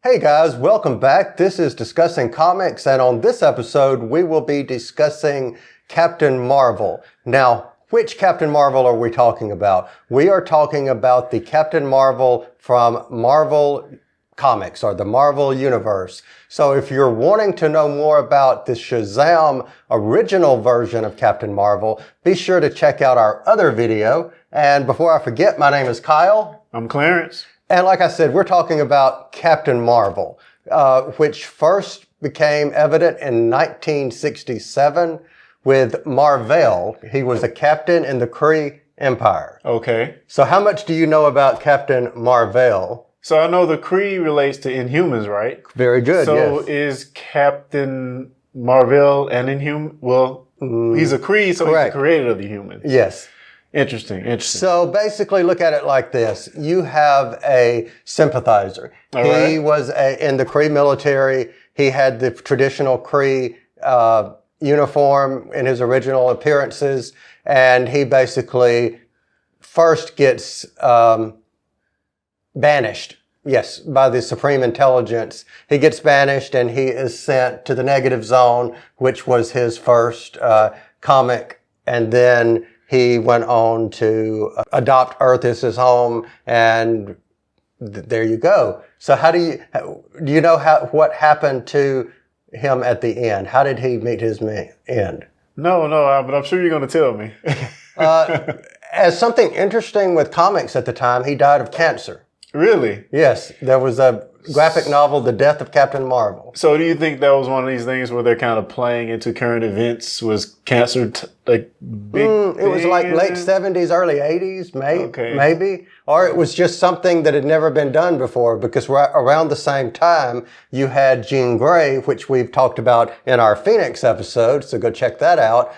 Hey guys, welcome back. This is Discussing Comics, and on this episode, we will be discussing Captain Marvel. Now, which Captain Marvel are we talking about? We are talking about the Captain Marvel from Marvel Comics, or the Marvel Universe. So if you're wanting to know more about the Shazam original version of Captain Marvel, be sure to check out our other video. And before I forget, my name is Kyle. I'm Clarence. And like I said, we're talking about Captain Marvel, which first became evident in 1967 with Mar-Vell. He was a captain in the Kree Empire. Okay. So how much do you know about Captain Mar-Vell? So I know the Kree relates to Inhumans, right? Very good, So yes. is Captain Mar-Vell an Inhuman? Well, he's a Kree, so correct. He's the creator of the humans. Yes. Interesting. So basically look at it like this. You have a sympathizer. He was in the Kree military. He had the traditional Kree uniform in his original appearances. And he basically first gets banished. Yes, by the Supreme Intelligence. He gets banished and he is sent to the Negative Zone, which was his first comic. And then he went on to adopt Earth as his home, and there you go. So do you know what happened to him at the end? How did he meet his end? No, but I'm sure you're going to tell me. As something interesting with comics at the time, he died of cancer. Really? Yes, there was a graphic novel, The Death of Captain Marvel. So do you think that was one of these things where they're kind of playing into current events? Was cancer like big? It was like late 70s, early 80s, Okay. maybe. Or it was just something that had never been done before, because around the same time, you had Jean Grey, which we've talked about in our Phoenix episode, so go check that out,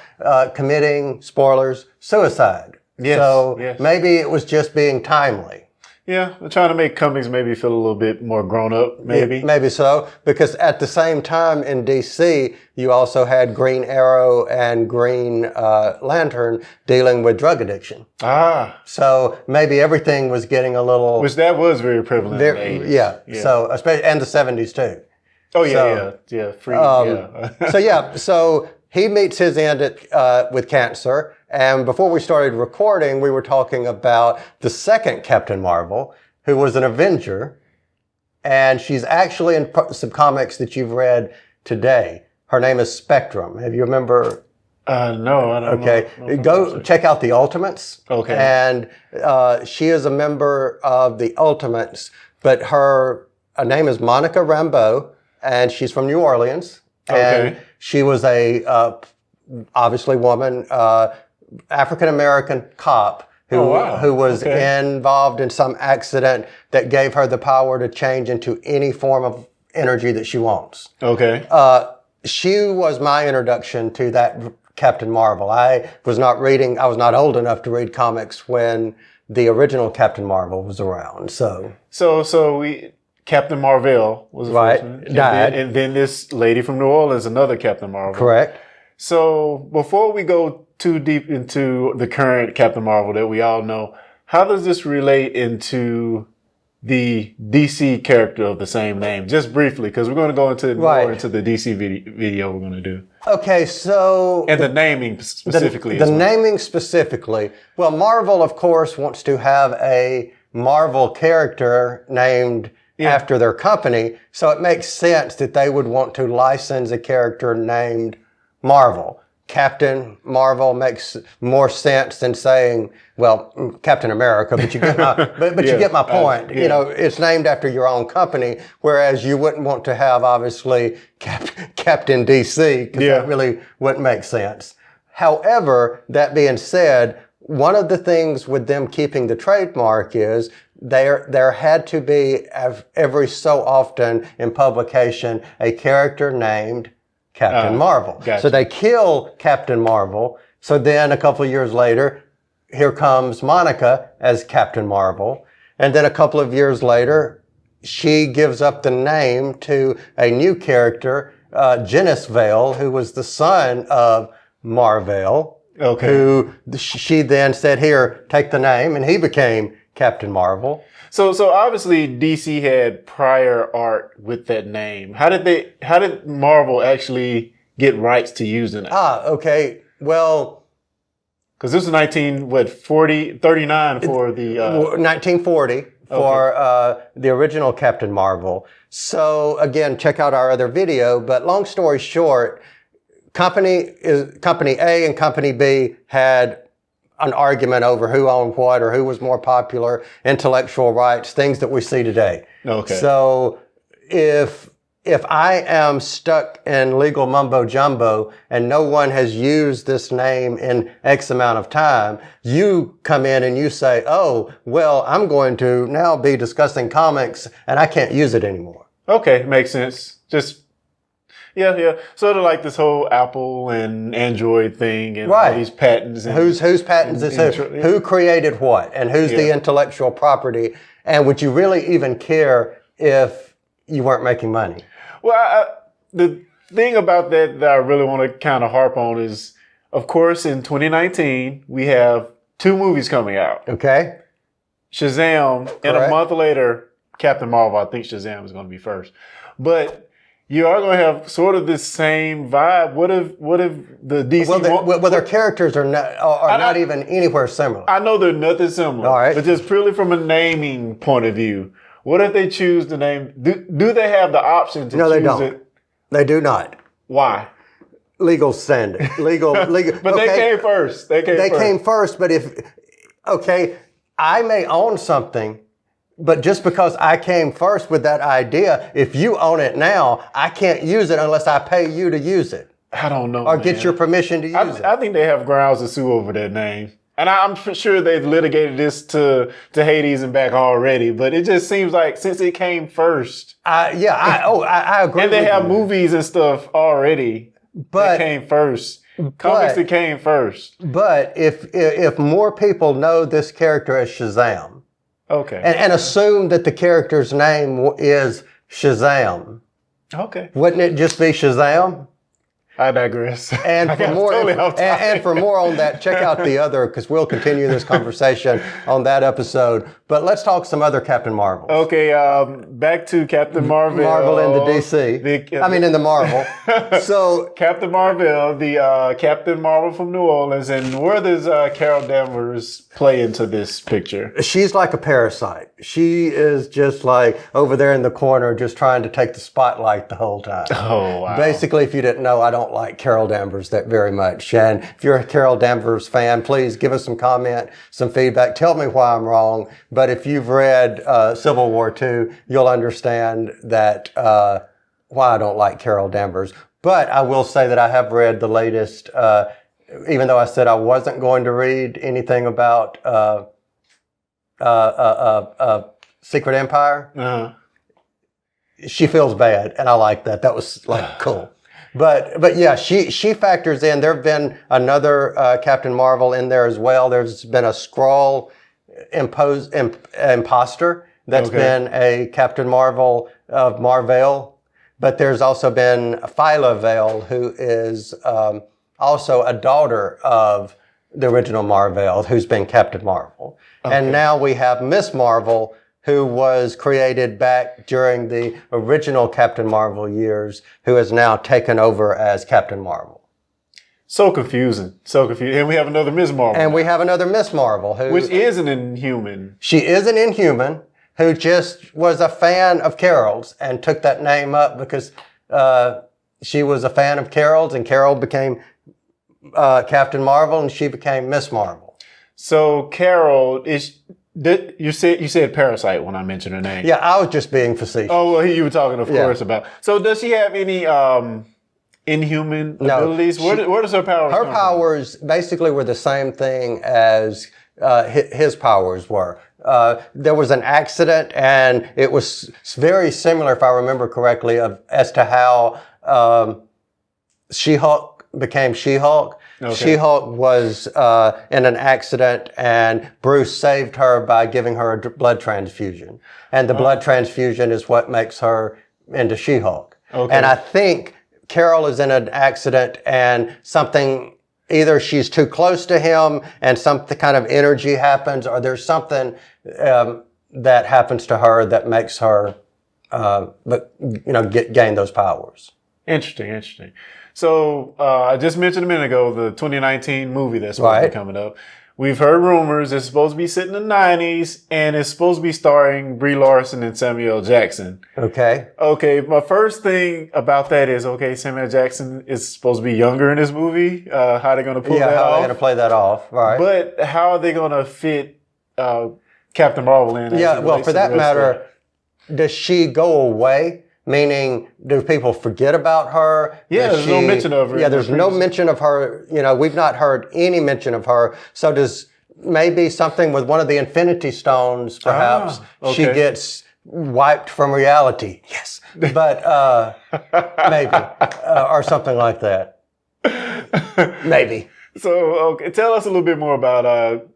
committing, spoilers, suicide. Yes, so yes. Maybe it was just being timely. Yeah, they're trying to make comics maybe feel a little bit more grown up, maybe. Yeah, maybe so, because at the same time in DC, you also had Green Arrow and Green Lantern dealing with drug addiction. Ah. So maybe everything was getting a little... Which that was very prevalent in the 80s. Yeah, so especially, and the 70s too. Oh, yeah. Free, So he meets his end with cancer. And before we started recording, we were talking about the second Captain Marvel, who was an Avenger. And she's actually in some comics that you've read today. Her name is Spectrum. Have you remember? No, I don't know. Okay. Go check out the Ultimates. Okay. And she is a member of the Ultimates, but her name is Monica Rambeau, and she's from New Orleans. And she was a, obviously woman, African-American cop who was involved in some accident that gave her the power to change into any form of energy that she wants. Okay. She was my introduction to that Captain Marvel. I was not old enough to read comics when the original Captain Marvel was around. Captain Marvel was the first one. Died. And then this lady from New Orleans, another Captain Marvel. Correct. So before we go too deep into the current Captain Marvel that we all know, how does this relate into the DC character of the same name? Just briefly, because we're going to go into more into the DC video we're going to do. Okay, so... And the naming specifically. The naming specifically. Well, Marvel, of course, wants to have a Marvel character named after their company, so it makes sense that they would want to license a character named Marvel. Captain Marvel makes more sense than saying, well, Captain America, but you get my, you get my point. You know, it's named after your own company, whereas you wouldn't want to have, obviously, Captain DC, because that really wouldn't make sense. However, that being said, one of the things with them keeping the trademark is there had to be, every so often in publication, a character named Captain Marvel. Gotcha. So they kill Captain Marvel. So then a couple of years later, here comes Monica as Captain Marvel. And then a couple of years later, she gives up the name to a new character, Genisvale, who was the son of Mar-Vell. Okay. Who she then said, here, take the name. And he became Captain Marvel. So obviously DC had prior art with that name. How did Marvel actually get rights to using it? Okay. Well, because this was 39 for the 1940 for the original Captain Marvel. So again, check out our other video. But long story short, Company A and Company B had an argument over who owned what or who was more popular, intellectual rights, things that we see today. Okay. So if I am stuck in legal mumbo jumbo and no one has used this name in X amount of time, you come in and you say, oh, well, I'm going to now be discussing comics and I can't use it anymore. Okay, makes sense. Just yeah. Sort of like this whole Apple and Android thing and all these patents. And, whose patents is who? Who created what? And who's the intellectual property? And would you really even care if you weren't making money? Well, the thing about that I really want to kind of harp on is, of course, in 2019, we have 2 movies coming out. Okay. Shazam, and a month later, Captain Marvel. I think Shazam is going to be first. But you are going to have sort of this same vibe. What if the DC... Well, their characters are not even anywhere similar. I know they're nothing similar. All right. But just purely from a naming point of view, what if they choose the name? Do they have the option to choose it? No, they don't. They do not. Why? Legal standing. Legal. But they came first. They came first, but I may own something, but just because I came first with that idea, if you own it now, I can't use it unless I pay you to use it. I don't know. Or get your permission to use it. I think they have grounds to sue over that name. And I'm sure they've litigated this to Hades and back already, but it just seems like since it came first. I agree. And they have movies and stuff already that came first. Comics that came first. But if more people know this character as Shazam, okay, and assume that the character's name is Shazam, okay, wouldn't it just be Shazam? I digress. And for more on that, check out the other, because we'll continue this conversation on that episode. But let's talk some other Captain Marvels. Okay, back to Captain Marvel. Marvel in the DC. In the Marvel. So Captain Marvel, the Captain Marvel from New Orleans, and where does Carol Danvers play into this picture? She's like a parasite. She is just like over there in the corner, just trying to take the spotlight the whole time. Oh, wow. Basically, if you didn't know, I don't like Carol Danvers that very much. And if you're a Carol Danvers fan, please give us some comment, some feedback. Tell me why I'm wrong. But if you've read Civil War II, you'll understand that why I don't like Carol Danvers. But I will say that I have read the latest, even though I said I wasn't going to read anything about Secret Empire. Uh-huh. She feels bad, and I like that. That was like cool. But yeah, she factors in. There have been another Captain Marvel in there as well. There's been a Skrull imposter that's been a Captain Marvel of Marvel. But there's also been Phyla Vale, who is also a daughter of the original Marvel, who's been Captain Marvel. Okay. And now we have Miss Marvel, who was created back during the original Captain Marvel years, who has now taken over as Captain Marvel. So confusing. And we have another Miss Marvel. And we have another Miss Marvel. Which is an Inhuman. She is an Inhuman who just was a fan of Carol's and took that name up because she was a fan of Carol's, and Carol became Captain Marvel and she became Miss Marvel. So Carol is... You said Parasite when I mentioned her name. Yeah, I was just being facetious. Oh, well, you were talking, of course, about... So does she have any inhuman abilities? Where does her powers come from? Her powers basically were the same thing as his powers were. There was an accident, and it was very similar, if I remember correctly, as to how She-Hulk became She-Hulk. Okay. She-Hulk was in an accident, and Bruce saved her by giving her a blood transfusion. And the blood transfusion is what makes her into She-Hulk. Okay. And I think Carol is in an accident, and something either she's too close to him and some kind of energy happens, or there's something that happens to her that makes her, gain those powers. Interesting. So I just mentioned a minute ago the 2019 movie that's supposed to be coming up. We've heard rumors it's supposed to be set in the 90s, and it's supposed to be starring Brie Larson and Samuel L. Jackson. Okay. My first thing about that is, Samuel L. Jackson is supposed to be younger in this movie. How are they going to pull that off? Yeah, how are they going to play that off? Right. But how are they going to fit Captain Marvel in? Yeah, well, for that matter, does she go away? Meaning, do people forget about her? Yeah, there's no mention of her. Yeah, there's no mention of her. We've not heard any mention of her. So does maybe something with one of the Infinity Stones, perhaps, she gets wiped from reality. Yes. But maybe. Or something like that. Maybe. So, tell us a little bit more about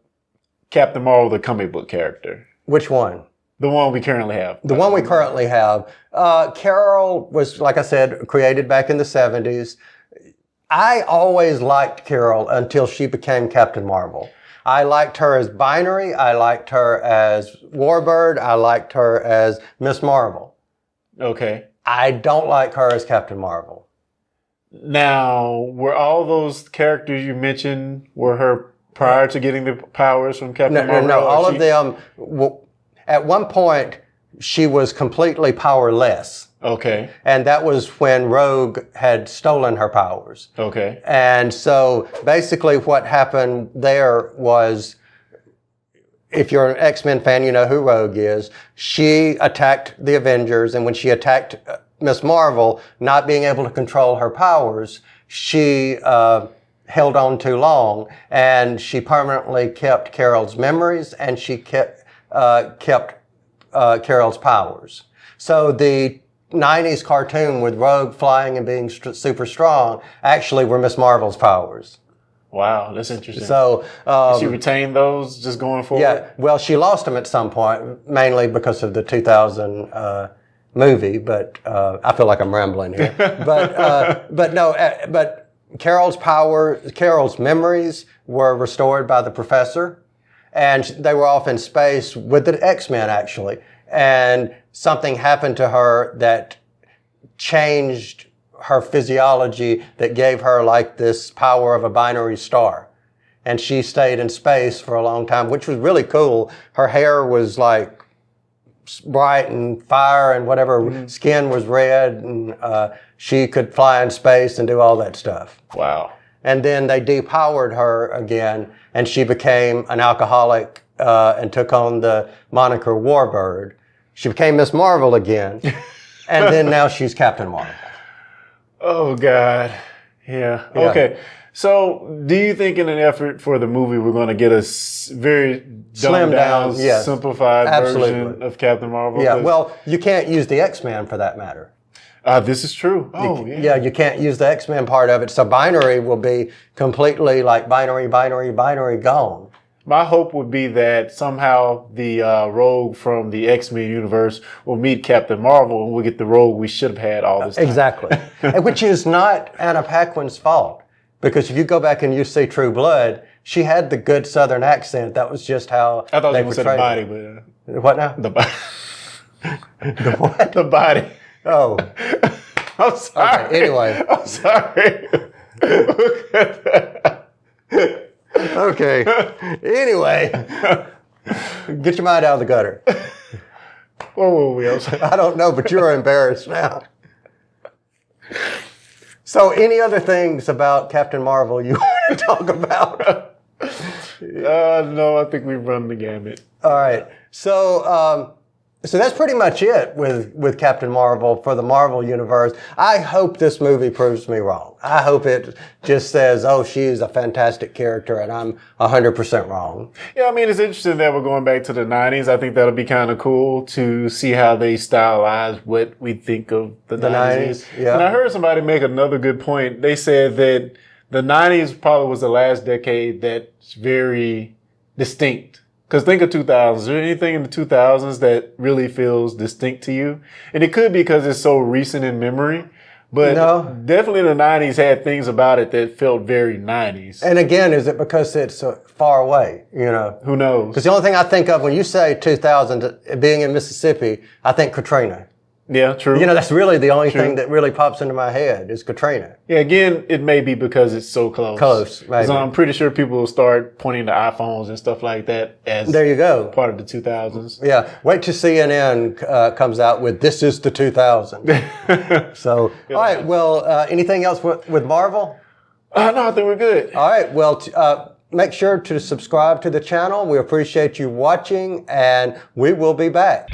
Captain Marvel, the comic book character. Which one? The one we currently have. The one we currently have. Carol was, like I said, created back in the 70s. I always liked Carol until she became Captain Marvel. I liked her as Binary. I liked her as Warbird. I liked her as Miss Marvel. Okay. I don't like her as Captain Marvel. Now, were all those characters you mentioned, were her prior to getting the powers from Captain Marvel? No. All of them... At one point, she was completely powerless. Okay. And that was when Rogue had stolen her powers. Okay. And so basically what happened there was, if you're an X-Men fan, you know who Rogue is. She attacked the Avengers, and when she attacked Miss Marvel, not being able to control her powers, she held on too long, and she permanently kept Carol's memories, and she kept Carol's powers. So the 90s cartoon with Rogue flying and being super strong actually were Miss Marvel's powers. Wow, that's interesting. So she retained those just going forward? Yeah, well, she lost them at some point, mainly because of the 2000 movie, but I feel like I'm rambling here. But Carol's memories were restored by the Professor. And they were off in space with the X-Men, actually. And something happened to her that changed her physiology, that gave her like this power of a binary star. And she stayed in space for a long time, which was really cool. Her hair was like bright and fire and whatever. Mm-hmm. Skin was red, and she could fly in space and do all that stuff. Wow. And then they depowered her again, and she became an alcoholic and took on the moniker Warbird. She became Miss Marvel again, and then now she's Captain Marvel. Oh, God. Yeah. Okay. So do you think in an effort for the movie we're going to get a very dumbed down, yes, simplified version of Captain Marvel? Yeah, well, you can't use the X-Men for that matter. This is true. You can't use the X-Men part of it. So Binary will be completely like binary gone. My hope would be that somehow the Rogue from the X-Men universe will meet Captain Marvel and we'll get the Rogue we should have had all this time. Exactly. Which is not Anna Paquin's fault. Because if you go back and you see True Blood, she had the good Southern accent. That was just how I thought they you were saying the body, but... What now? The body. The what? The body. Oh. I'm sorry. Okay, anyway. I'm sorry. Look at that. Okay. Anyway. Get your mind out of the gutter. Where were we? I don't know, but you're embarrassed now. So any other things about Captain Marvel you want to talk about? No, I think we've run the gamut. All right. So that's pretty much it with Captain Marvel for the Marvel Universe. I hope this movie proves me wrong. I hope it just says, oh, she's a fantastic character, and I'm 100% wrong. Yeah, I mean, it's interesting that we're going back to the 90s. I think that'll be kind of cool to see how they stylize what we think of the 90s. Yeah. And I heard somebody make another good point. They said that the 90s probably was the last decade that's very distinct. Because think of 2000s. Is there anything in the 2000s that really feels distinct to you? And it could be because it's so recent in memory. But No. definitely the 90s had things about it that felt very 90s. And again, is it because it's far away? You know, Who knows? because the only thing I think of when you say 2000 being in Mississippi, I think Katrina. Yeah, true. You know, that's really the only thing that really pops into my head is Katrina. Yeah, again, it may be because it's so close. Close, maybe. 'Cause I'm pretty sure people will start pointing to iPhones and stuff like that as There you go. part of the 2000s. Yeah, wait till CNN comes out with "This is the 2000." So, all right. Well, anything else with Marvel? No, I think we're good. All right. Well, make sure to subscribe to the channel. We appreciate you watching, and we will be back.